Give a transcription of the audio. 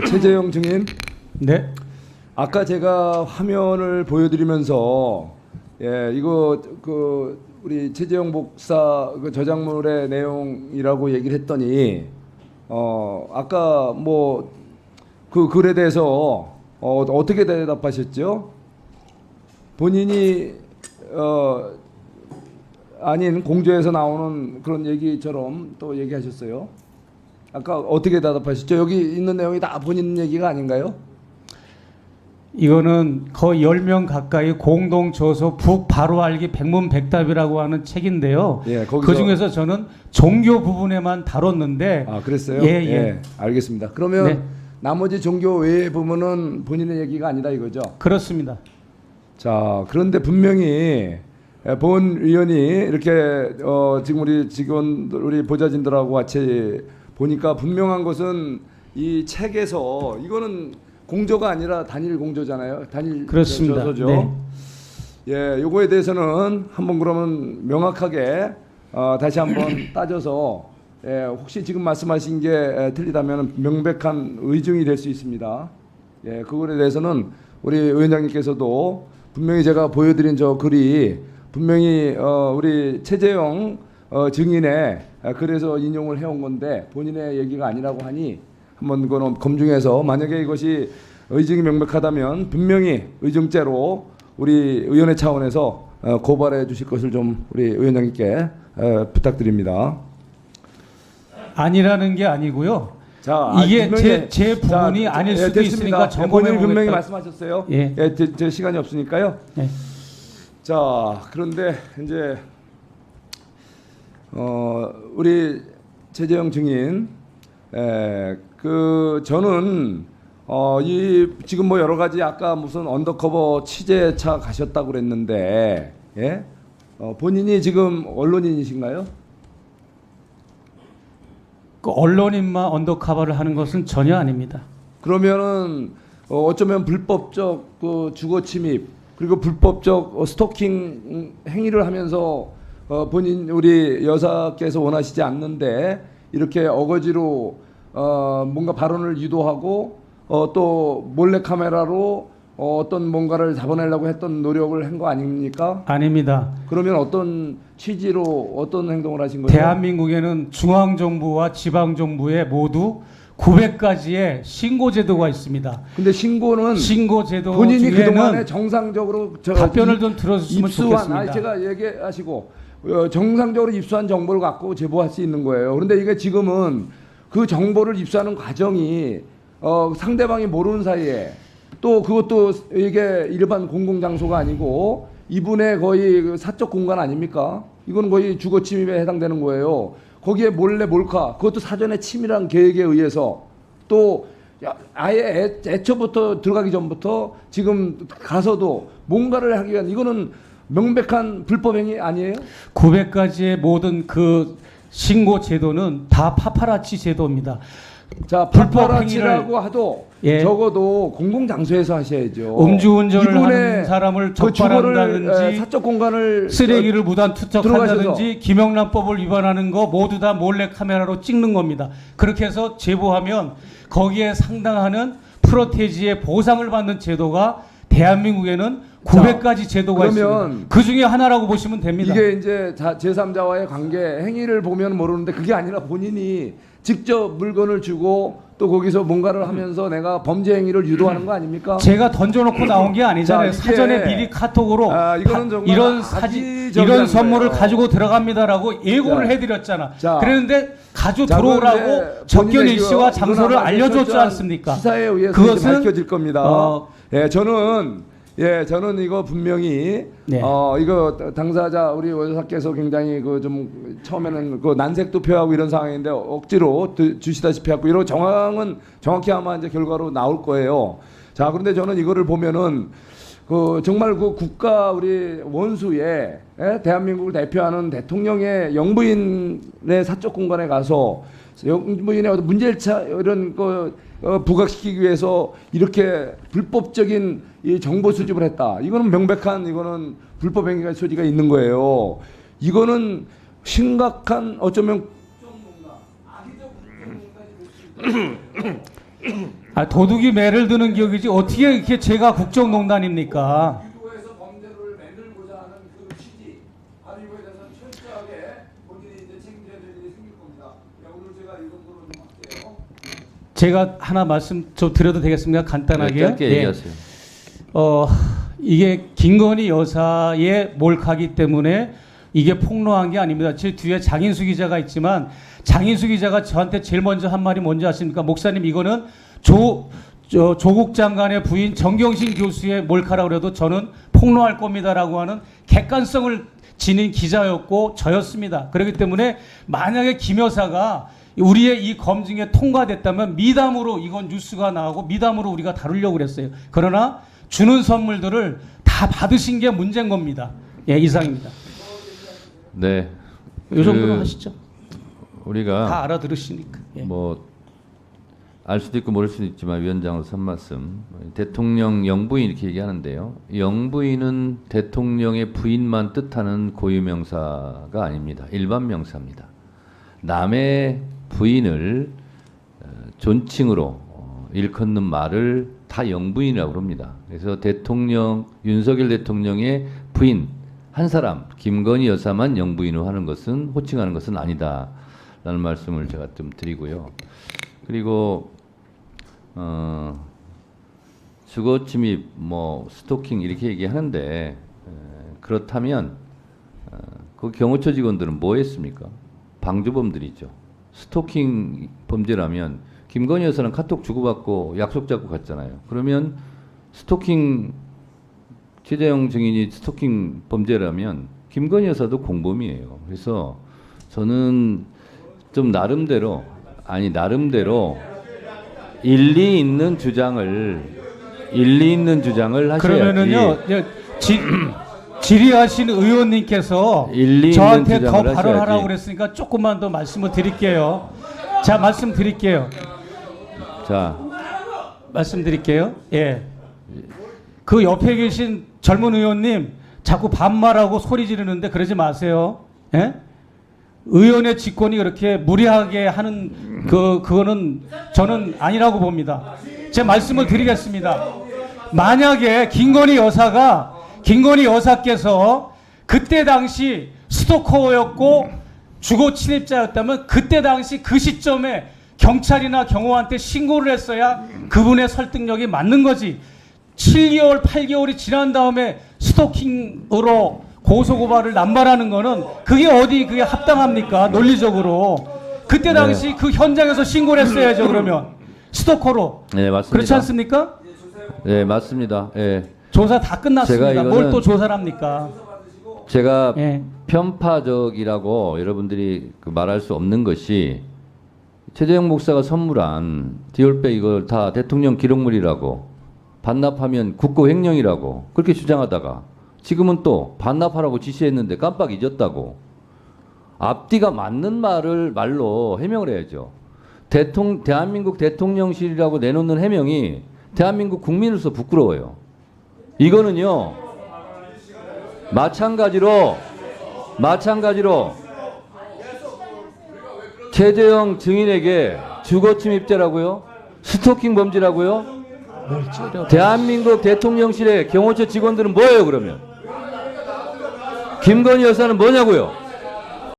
최재형 증인. 네. 아까 제가 화면을 보여드리면서 이거 우리 최재형 목사 그 저작물의 내용이라고 얘기를 했더니 아까 뭐 그 글에 대해서 어떻게 대답하셨죠? 본인이 아닌 공조에서 나오는 그런 얘기처럼 또 얘기하셨어요. 아까 어떻게 대답하셨죠? 여기 있는 내용이 다 본인 얘기가 아닌가요? 이거는 거의 10명 가까이 공동 저서 북 바로 알기 백문백답이라고 하는 책인데요. 예, 거기서 그 중에서 저는 종교 부분에만 다뤘는데. 아, 그랬어요? 예. 알겠습니다. 그러면 네. 나머지 종교 외의 부분은 본인의 얘기가 아니다 이거죠? 그렇습니다. 자, 그런데 분명히 본 의원이 이렇게 지금 우리 직원들 우리 보좌진들하고 같이 보니까 분명한 것은 이 책에서 이거는 공조가 아니라 단일 공조잖아요. 단일 그렇습니다. 저서죠. 네. 예, 요거에 대해서는 한번 그러면 명확하게 다시 한번 따져서 혹시 지금 말씀하신 게 틀리다면 명백한 의증이 될 수 있습니다. 예, 그거에 대해서는 우리 위원장님께서도 분명히 제가 보여드린 저 글이 분명히 우리 최재형 증인의 글에서 인용을 해온 건데 본인의 얘기가 아니라고 하니 한번 그거는 검증해서 만약에 이것이 의증이 명백하다면 분명히 의증죄로 우리 의원회 차원에서 고발해 주실 것을 좀 우리 위원장님께 부탁드립니다. 아니라는 게 아니고요. 자, 이게 제 부분이 아닐 수도 됐습니다. 있으니까 점검해 본인이 분명히 보겠다. 말씀하셨어요. 예. 제 시간이 없으니까요. 네. 자, 그런데 이제 우리 최재형 증인, 저는 이 지금 뭐 여러 가지 아까 무슨 언더커버 취재차 가셨다고 그랬는데, 본인이 지금 언론인이신가요? 그 언론인만 언더커버를 하는 것은 전혀 아닙니다. 그러면은 어쩌면 불법적 그 주거 침입 그리고 불법적 스토킹 행위를 하면서 본인 우리 여사께서 원하시지 않는데 이렇게 어거지로 뭔가 발언을 유도하고 또 몰래 카메라로 어떤 뭔가를 잡아내려고 했던 노력을 한 거 아닙니까? 아닙니다. 그러면 어떤 취지로 어떤 행동을 하신 거죠? 대한민국에는 중앙정부와 지방정부에 모두 900가지의 신고제도가 있습니다. 근데 신고는 신고제도 본인이 중에는 그동안에 정상적으로 답변을 좀 들어주시면 좋겠습니다. 제가 얘기하시고 정상적으로 입수한 정보를 갖고 제보할 수 있는 거예요. 그런데 이게 지금은 그 정보를 입수하는 과정이 상대방이 모르는 사이에 또 그것도 이게 일반 공공장소가 아니고 이분의 거의 그 사적 공간 아닙니까? 이건 거의 주거 침입에 해당되는 거예요. 거기에 몰래 몰카, 그것도 사전에 치밀한 계획에 의해서 또 아예 애초부터 들어가기 전부터 지금 가서도 뭔가를 하기 위한 이거는 명백한 불법행위 아니에요? 900가지의 모든 그 신고 제도는 다 파파라치 제도입니다. 자, 불법 파파라치라고 하도 적어도 공공장소에서 하셔야죠. 음주운전을 하는 사람을 적발한다든지 사적 공간을 쓰레기를 무단 투척한다든지 김영란법을 위반하는 거 모두 다 몰래 카메라로 찍는 겁니다. 그렇게 해서 제보하면 거기에 상당하는 프로테지의 보상을 받는 제도가 대한민국에는 900가지 제도가 있습니다. 그 중에 하나라고 보시면 됩니다. 이게 이제 제3자와의 관계 행위를 보면 모르는데 그게 아니라 본인이 직접 물건을 주고 또 거기서 뭔가를 하면서 내가 범죄 행위를 유도하는 거 아닙니까? 제가 던져놓고 나온 게 아니잖아요. 자, 사전에 미리 카톡으로 이거는 정말 이런 사진, 이런 선물을 거예요. 가지고 들어갑니다라고 예고를 해드렸잖아. 그랬는데 가지고 자, 들어오라고 접견 일시와 장소를 알려줬지 않습니까? 시사에 의해서 그것은 밝혀질 겁니다. 저는 이거 분명히 이거 당사자 우리 원사께서 굉장히 그 좀 처음에는 그 난색도 표하고 이런 상황인데 억지로 주시다시피 하고 이런 정황은 정확히 아마 이제 결과로 나올 거예요. 자, 그런데 저는 이거를 보면은 그 정말 그 국가 우리 원수의 대한민국을 대표하는 대통령의 영부인의 사적 공간에 가서 영부인의 어떤 문제일차 이런 거 부각시키기 위해서 이렇게 불법적인 이 정보 수집을 했다. 이거는 명백한 이거는 불법 행위가 소지가 있는 거예요. 이거는 심각한 어쩌면 도둑이 매를 드는 격이지 어떻게 이렇게 제가 국정농단입니까? 유도에서 범죄를 만들고자 하는 그 취지, 바로 이거에 대해서는 철저하게 본인이 이제 책임져야 될 일이 생길 겁니다. 오늘 제가 이 정도로 좀 할게요. 제가 하나 말씀 좀 드려도 되겠습니까? 간단하게. 네, 짧게 얘기하세요. 이게 김건희 여사의 몰카기 때문에 이게 폭로한 게 아닙니다. 제 뒤에 장인수 기자가 있지만 장인수 기자가 저한테 제일 먼저 한 말이 뭔지 아십니까? 목사님 이거는 조국 장관의 부인 정경심 교수의 몰카라고 해도 저는 폭로할 겁니다라고 하는 객관성을 지닌 기자였고 저였습니다. 그렇기 때문에 만약에 김 여사가 우리의 이 검증에 통과됐다면 미담으로 이건 뉴스가 나오고 미담으로 우리가 다루려고 그랬어요. 그러나 주는 선물들을 다 받으신 게 문제인 겁니다. 예, 이상입니다. 네. 이 정도로 하시죠. 우리가 다 알아들으시니까. 예. 뭐 알 수도 있고 모를 수도 있지만 위원장으로서 한 말씀. 대통령 영부인 이렇게 얘기하는데요. 영부인은 대통령의 부인만 뜻하는 고유명사가 아닙니다. 일반 명사입니다. 남의 부인을 존칭으로 일컫는 말을 다 영부인이라고 합니다. 그래서 윤석열 대통령의 부인 한 사람 김건희 여사만 영부인으로 하는 것은 호칭하는 것은 아니다라는 말씀을 제가 좀 드리고요. 그리고 주거 침입, 뭐 스토킹 이렇게 얘기하는데 그렇다면 그 경호처 직원들은 뭐 했습니까? 방조범들이죠. 스토킹 범죄라면 김건희 여사는 카톡 주고받고 약속 잡고 갔잖아요. 그러면 스토킹 최재형 증인이 스토킹 범죄라면 김건희 여사도 공범이에요. 그래서 저는 좀 나름대로 일리 있는 주장을 하셔야지. 그러면은요, 질의하신 의원님께서 일리 저한테 있는 더 주장을 발언하라고 하셔야지. 그랬으니까 조금만 더 말씀을 드릴게요. 자, 말씀드릴게요. 자, 말씀드릴게요. 예. 그 옆에 계신 젊은 의원님 자꾸 반말하고 소리 지르는데 그러지 마세요. 예? 의원의 직권이 그렇게 무리하게 하는 그거는 저는 아니라고 봅니다. 제 말씀을 드리겠습니다. 만약에 김건희 여사께서 그때 당시 스토커였고 주거 침입자였다면 그때 당시 그 시점에 경찰이나 경호한테 신고를 했어야 그분의 설득력이 맞는 거지. 7개월, 8개월이 지난 다음에 스토킹으로 고소고발을 남발하는 거는 그게 합당합니까? 논리적으로. 그때 당시 그 현장에서 신고를 했어야죠, 그러면. 스토커로. 네, 맞습니다. 그렇지 않습니까? 네, 맞습니다. 예. 조사 다 끝났습니다. 제가 뭘 이거는 또 조사를 합니까? 제가 예. 편파적이라고 여러분들이 말할 수 없는 것이 최재형 목사가 선물한 디올백 이걸 다 대통령 기록물이라고 반납하면 국고 횡령이라고 그렇게 주장하다가 지금은 또 반납하라고 지시했는데 깜빡 잊었다고 앞뒤가 맞는 말로 해명을 해야죠. 대한민국 대통령실이라고 내놓는 해명이 대한민국 국민으로서 부끄러워요. 이거는요 마찬가지로 최재형 증인에게 주거 침입죄라고요? 스토킹 범죄라고요? 대한민국 대통령실의 경호처 직원들은 뭐예요 그러면? 김건희 여사는 뭐냐고요?